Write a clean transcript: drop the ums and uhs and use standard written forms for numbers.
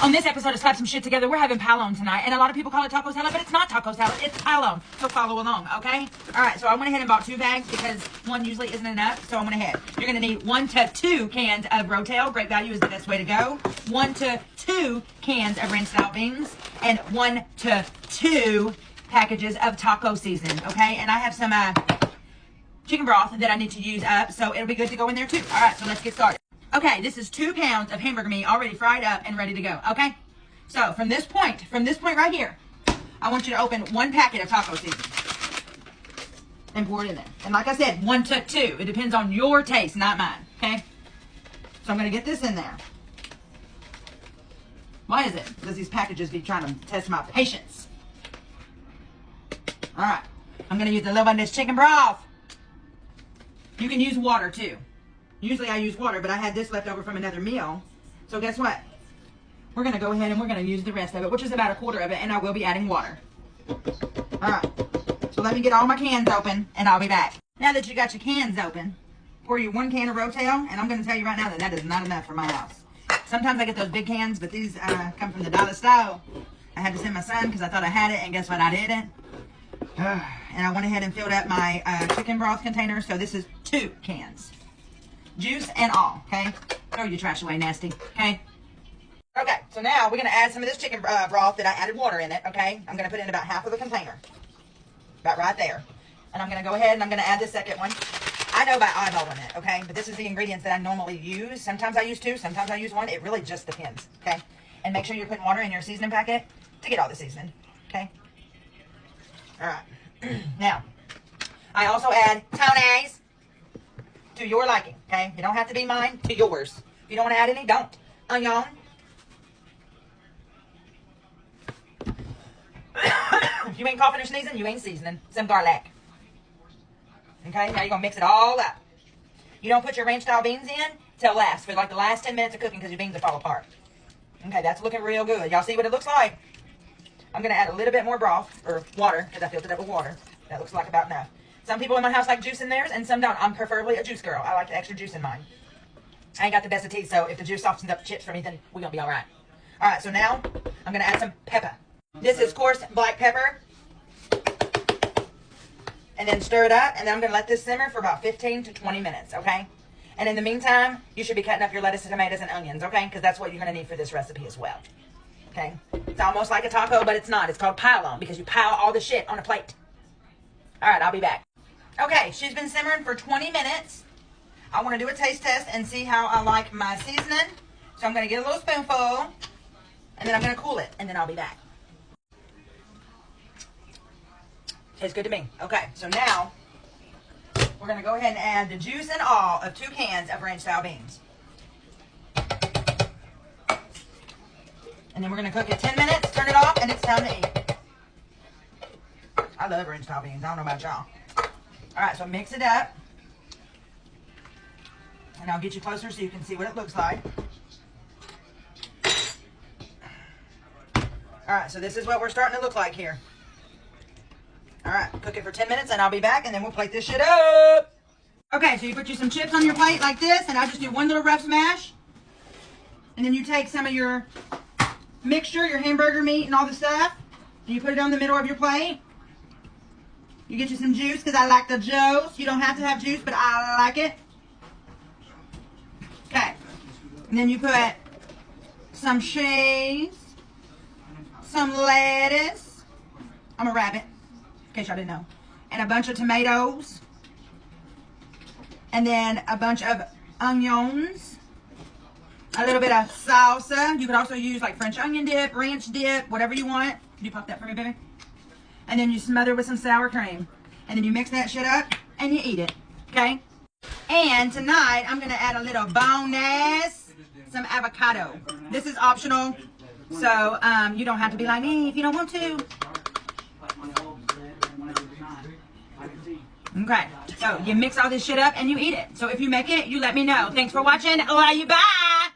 On this episode of Slap Some Shit Together, we're having palon tonight. And a lot of people call it taco salad, but it's not taco salad. It's palon. So follow along, okay? All right, so I went ahead and bought 2 bags because one usually isn't enough. So I went ahead. You're going to need 1 to 2 cans of Rotel. Great value is the best way to go. 1 to 2 cans of rinsed out beans. And 1 to 2 packages of taco season, okay? And I have some chicken broth that I need to use up. So it'll be good to go in there too. All right, so let's get started. Okay, this is 2 pounds of hamburger meat already fried up and ready to go, okay? So from this point right here, I want you to open 1 packet of taco seasoning and pour it in there. And like I said, 1 to 2. It depends on your taste, not mine, okay? So I'm going to get this in there. Why is it? Because these packages be trying to test my patience. All right, I'm going to use a little bit of this chicken broth. You can use water too. Usually I use water, but I had this left over from another meal. So guess what? We're going to go ahead and we're going to use the rest of it, which is about 1/4 of it, and I will be adding water. All right. So let me get all my cans open, and I'll be back. Now that you got your cans open, pour you 1 can of Rotel, and I'm going to tell you right now that that is not enough for my house. Sometimes I get those big cans, but these come from the dollar store. I had to send my son because I thought I had it, and guess what? I didn't. And I went ahead and filled up my chicken broth container, so this is 2 cans. Juice and all, okay? Throw your trash away, nasty, okay? Okay, so now we're going to add some of this chicken broth that I added water in it, okay? I'm going to put in about half of the container. About right there. And I'm going to go ahead and I'm going to add the second one. I know by eyeballing it, okay? But this is the ingredients that I normally use. Sometimes I use 2, sometimes I use 1. It really just depends, okay? And make sure you're putting water in your seasoning packet to get all the seasoning, okay? All right. Now, I also add mayonnaise to your liking, okay? You don't have to be mine, to yours. If you don't want to add any, don't. Onion. If you ain't coughing or sneezing, you ain't seasoning. Some garlic. Okay, now you're going to mix it all up. You don't put your ranch style beans in till last, for like the last 10 minutes of cooking because your beans will fall apart. Okay, that's looking real good. Y'all see what it looks like? I'm going to add a little bit more broth, or water, because I filled it up with water. That looks like about enough. Some people in my house like juice in theirs, and some don't. I'm preferably a juice girl. I like the extra juice in mine. I ain't got the best of teeth, so if the juice softens up the chips for me, then we're going to be all right. All right, so now I'm going to add some pepper. This is coarse black pepper. And then stir it up, and then I'm going to let this simmer for about 15 to 20 minutes, okay? And in the meantime, you should be cutting up your lettuce, tomatoes, and onions, okay? Because that's what you're going to need for this recipe as well, okay? It's almost like a taco, but it's not. It's called pile-on because you pile all the shit on a plate. All right, I'll be back. Okay, she's been simmering for 20 minutes. I want to do a taste test and see how I like my seasoning. So I'm going to get a little spoonful, and then I'm going to cool it, and then I'll be back. Tastes good to me. Okay, so now we're going to go ahead and add the juice and all of 2 cans of ranch style beans. And then we're going to cook it 10 minutes, turn it off, and it's time to eat. I love ranch style beans. I don't know about y'all. All right, so mix it up. And I'll get you closer so you can see what it looks like. All right, so this is what we're starting to look like here. All right, cook it for 10 minutes, and I'll be back, and then we'll plate this shit up. Okay, so you put you some chips on your plate like this, and I just do 1 little rough smash. And then you take some of your mixture, your hamburger meat and all the stuff, and you put it on the middle of your plate. You get you some juice, because I like the juice. You don't have to have juice, but I like it. Okay. And then you put some cheese, some lettuce. I'm a rabbit, in case y'all didn't know. And a bunch of tomatoes. And then a bunch of onions. A little bit of salsa. You could also use like French onion dip, ranch dip, whatever you want. Can you pop that for me, baby? And then you smother with some sour cream. And then you mix that shit up and you eat it. Okay? And tonight I'm going to add a little bonus, some avocado. This is optional. So you don't have to be like me if you don't want to. Okay. So you mix all this shit up and you eat it. So if you make it, you let me know. Thanks for watching. Love you. Bye.